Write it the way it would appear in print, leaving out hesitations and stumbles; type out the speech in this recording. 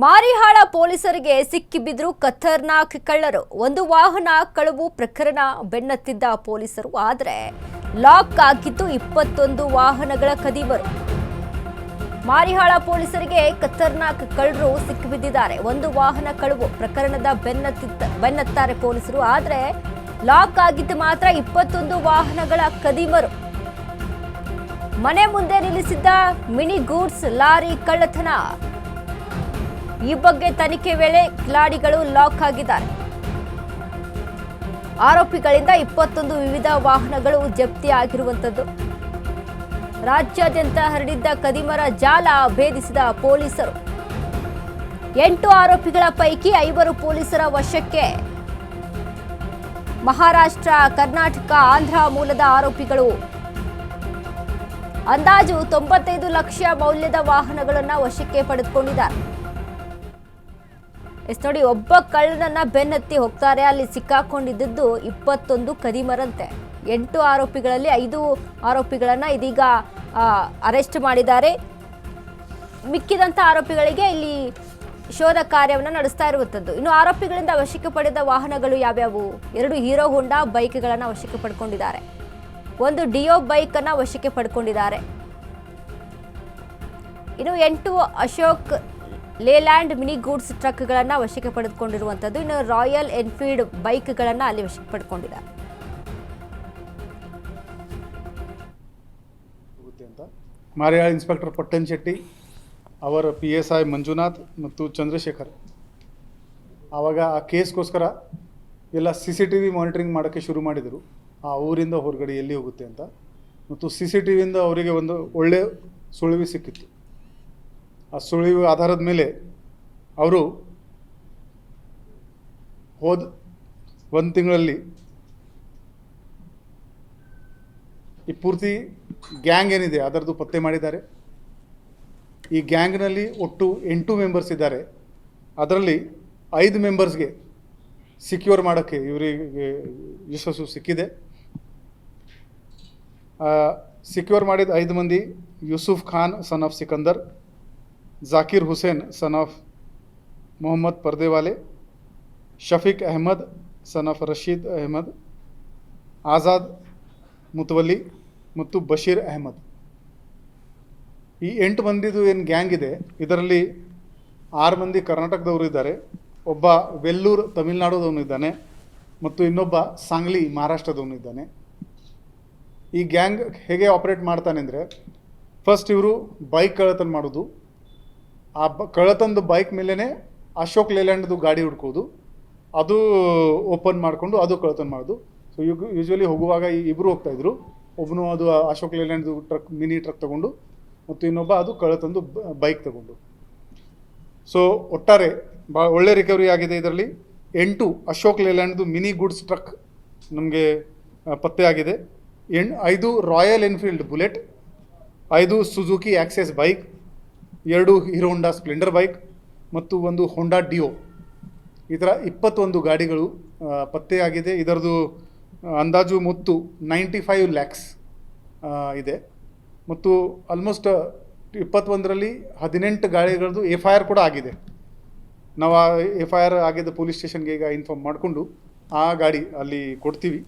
ಮಾರಿಹಾಳ ಪೊಲೀಸರಿಗೆ ಸಿಕ್ಕಿಬಿದ್ರು ಖತರ್ನಾಕ್ ಕಳ್ಳರು. ಒಂದು ವಾಹನ ಕಳವು ಪ್ರಕರಣ ಬೆನ್ನತ್ತಿದ್ದ ಪೊಲೀಸರು, ಆದರೆ ಲಾಕ್ ಆಗಿದ್ದು 21 ವಾಹನಗಳ ಕದಿಮರು. ಮಾರಿಹಾಳ ಪೊಲೀಸರಿಗೆ ಖತರ್ನಾಕ್ ಕಳ್ಳರು ಸಿಕ್ಕಿಬಿದ್ದಿದ್ದಾರೆ. ಒಂದು ವಾಹನ ಕಳವು ಪ್ರಕರಣದ ಬೆನ್ನತ್ತಾರೆ ಪೊಲೀಸರು, ಆದರೆ ಲಾಕ್ ಆಗಿದ್ದು ಮಾತ್ರ 21 ವಾಹನಗಳ ಕದಿಮರು. ಮನೆ ಮುಂದೆ ನಿಲ್ಲಿಸಿದ್ದ ಮಿನಿ ಗೂಡ್ಸ್ ಲಾರಿ ಕಳ್ಳತನ. ಈ ಬಗ್ಗೆ ತನಿಖೆ ವೇಳೆ ಕಿಲಾಡಿಗಳು ಲಾಕ್ ಆಗಿದ್ದಾರೆ. ಆರೋಪಿಗಳಿಂದ 21 ವಿವಿಧ ವಾಹನಗಳು ಜಪ್ತಿಯಾಗಿರುವಂತದ್ದು. ರಾಜ್ಯಾದ್ಯಂತ ಹರಡಿದ್ದ ಕದಿಮರ ಜಾಲ ಭೇದಿಸಿದ ಪೊಲೀಸರು. 8 ಆರೋಪಿಗಳ ಪೈಕಿ 5 ಪೊಲೀಸರ ವಶಕ್ಕೆ. ಮಹಾರಾಷ್ಟ್ರ, ಕರ್ನಾಟಕ, ಆಂಧ್ರ ಮೂಲದ ಆರೋಪಿಗಳು. ಅಂದಾಜು 95 ಲಕ್ಷ ಮೌಲ್ಯದ ವಾಹನಗಳನ್ನು ವಶಕ್ಕೆ ಪಡೆದುಕೊಂಡಿದ್ದಾರೆ. ನೋಡಿ, ಒಬ್ಬ ಕಳ್ಳನನ್ನ ಬೆನ್ನತ್ತಿ ಹೋಗ್ತಾರೆ, ಅಲ್ಲಿ ಸಿಕ್ಕಾಕೊಂಡಿದ್ದು 21 ಕದಿಮರಂತೆ. 8 ಆರೋಪಿಗಳಲ್ಲಿ 5 ಆರೋಪಿಗಳನ್ನ ಇದೀಗ ಅರೆಸ್ಟ್ ಮಾಡಿದ್ದಾರೆ. ಮಿಕ್ಕಿದಂತ ಆರೋಪಿಗಳಿಗೆ ಇಲ್ಲಿ ಶೋಧ ಕಾರ್ಯವನ್ನು ನಡೆಸ್ತಾ ಇರುವಂತದ್ದು. ಇನ್ನು ಆರೋಪಿಗಳಿಂದ ವಶಕ್ಕೆ ಪಡೆದ ವಾಹನಗಳು ಯಾವ್ಯಾವು? 2 ಹೀರೋ ಹೋಂಡಾ ಬೈಕ್ಗಳನ್ನು ವಶಕ್ಕೆ ಪಡ್ಕೊಂಡಿದ್ದಾರೆ. 1 ಡಿಯೋ ಬೈಕ್ ಅನ್ನ ವಶಕ್ಕೆ ಪಡ್ಕೊಂಡಿದ್ದಾರೆ. ಇನ್ನು 8 ಅಶೋಕ್ ಲೇಲ್ಯಾಂಡ್ ಮಿನಿ ಗೂಡ್ಸ್ ಟ್ರಕ್ಗಳನ್ನು ವಶಕ್ಕೆ ಪಡೆದುಕೊಂಡಿರುವಂಥದ್ದು. ಇನ್ನು ರಾಯಲ್ ಎನ್ಫೀಲ್ಡ್ ಬೈಕ್ಗಳನ್ನು ಅಲ್ಲಿ ವಶಕ್ಕೆ ಪಡೆದುಕೊಂಡಿದ್ದಾರೆ. ಮಾರಿಹಾಳ ಇನ್ಸ್ಪೆಕ್ಟರ್ ಪಟ್ಟನ್ ಶೆಟ್ಟಿ, ಅವರ PSI ಮಂಜುನಾಥ್ ಮತ್ತು ಚಂದ್ರಶೇಖರ್ ಆವಾಗ ಆ ಕೇಸ್ಗೋಸ್ಕರ ಎಲ್ಲ CCTV ಮಾನಿಟರಿಂಗ್ ಮಾಡೋಕ್ಕೆ ಶುರು ಮಾಡಿದರು. ಆ ಊರಿಂದ ಹೊರಗಡೆ ಎಲ್ಲಿ ಹೋಗುತ್ತೆ ಅಂತ. ಮತ್ತು CCTVಯಿಂದ ಅವರಿಗೆ ಒಂದು ಒಳ್ಳೆಯ ಸುಳಿವು ಸಿಕ್ಕಿತ್ತು. ಆ ಸುಳಿವು ಆಧಾರದ ಮೇಲೆ ಅವರು ಹೋದ 1 ತಿಂಗಳಲ್ಲಿ ಈ ಪೂರ್ತಿ ಗ್ಯಾಂಗ್ ಏನಿದೆ ಅದರದ್ದು ಪತ್ತೆ ಮಾಡಿದ್ದಾರೆ. ಈ ಗ್ಯಾಂಗ್ನಲ್ಲಿ ಒಟ್ಟು 8 ಮೆಂಬರ್ಸ್ ಇದ್ದಾರೆ. ಅದರಲ್ಲಿ 5 ಮೆಂಬರ್ಸ್ಗೆ ಸಿಕ್ಯೂರ್ ಮಾಡೋಕ್ಕೆ ಇವರಿಗೆ ಯಶಸ್ಸು ಸಿಕ್ಕಿದೆ. ಸಿಕ್ಯೂರ್ ಮಾಡಿದ 5 ಮಂದಿ: Yusuf Khan son of Sikandar, Zakir Hussain son of Mohammed Pardewale, Shafiq Ahmed son of Rashid Ahmed, Azad Mutawalli ಮತ್ತು ಬಶೀರ್ ಅಹಮದ್. ಈ 8 ಮಂದಿದು ಏನು ಗ್ಯಾಂಗ್ ಇದೆ, ಇದರಲ್ಲಿ 6 ಮಂದಿ ಕರ್ನಾಟಕದವರು ಇದ್ದಾರೆ, ಒಬ್ಬ ವೆಲ್ಲೂರು ತಮಿಳುನಾಡುದವನು ಇದ್ದಾನೆ ಮತ್ತು ಇನ್ನೊಬ್ಬ ಸಾಂಗ್ಲಿ ಮಹಾರಾಷ್ಟ್ರದವನು ಇದ್ದಾನೆ. ಈ ಗ್ಯಾಂಗ್ ಹೇಗೆ ಆಪರೇಟ್ ಮಾಡ್ತಾನೆ ಅಂದರೆ, ಫಸ್ಟ್ ಇವರು ಬೈಕ್ ಕಳ್ಳತನ ಮಾಡೋದು. ಆ ಕಳ್ಳತನದ ಬೈಕ್ ಮೇಲೇ ಅಶೋಕ್ ಲೇಲ್ಯಾಂಡ್ದು ಗಾಡಿ ಹುಡ್ಕೋದು, ಅದು ಓಪನ್ ಮಾಡಿಕೊಂಡು ಅದು ಕಳ್ಳತನ ಮಾಡೋದು. ಸೊ ಯೂಶ್ವಲಿ ಹೋಗುವಾಗ ಇಬ್ಬರು ಹೋಗ್ತಾಯಿದ್ರು. ಒಬ್ಬನು ಅದು ಅಶೋಕ್ ಲೇಲ್ಯಾಂಡ್ದು ಟ್ರಕ್, ಮಿನಿ ಟ್ರಕ್ ತೊಗೊಂಡು, ಮತ್ತು ಇನ್ನೊಬ್ಬ ಅದು ಕಳ್ಳತನದು ಬೈಕ್ ತಗೊಂಡು. ಸೊ ಒಟ್ಟಾರೆ ಭಾಳ ಒಳ್ಳೆ ರಿಕವರಿ ಆಗಿದೆ. ಇದರಲ್ಲಿ 8 ಅಶೋಕ್ ಲೇಲ್ಯಾಂಡ್ದು ಮಿನಿ ಗೂಡ್ಸ್ ಟ್ರಕ್ ನಮಗೆ ಪತ್ತೆ ಆಗಿದೆ. 5 Royal Enfield Bullet, 5 Suzuki Access bike, 2 Hero Honda Splendor bike ಮತ್ತು 1 ಹೋಂಡಾ ಡಿಯೋ. ಈ ಥರ 21 ಗಾಡಿಗಳು ಪತ್ತೆಯಾಗಿದೆ. ಇದರದ್ದು ಅಂದಾಜು ಮೊತ್ತ 95 ಲ್ಯಾಕ್ಸ್ ಇದೆ. ಮತ್ತು ಆಲ್ಮೋಸ್ಟ್ 21ರಲ್ಲಿ 18 ಗಾಡಿಗಳದ್ದು FIR ಕೂಡ ಆಗಿದೆ. ನಾವು ಆ FIR ಆಗಿದ್ದ ಪೊಲೀಸ್ ಸ್ಟೇಷನ್ಗೆ ಈಗ ಇನ್ಫಾರ್ಮ್ ಮಾಡಿಕೊಂಡು ಆ ಗಾಡಿ ಅಲ್ಲಿ ಕೊಡ್ತೀವಿ.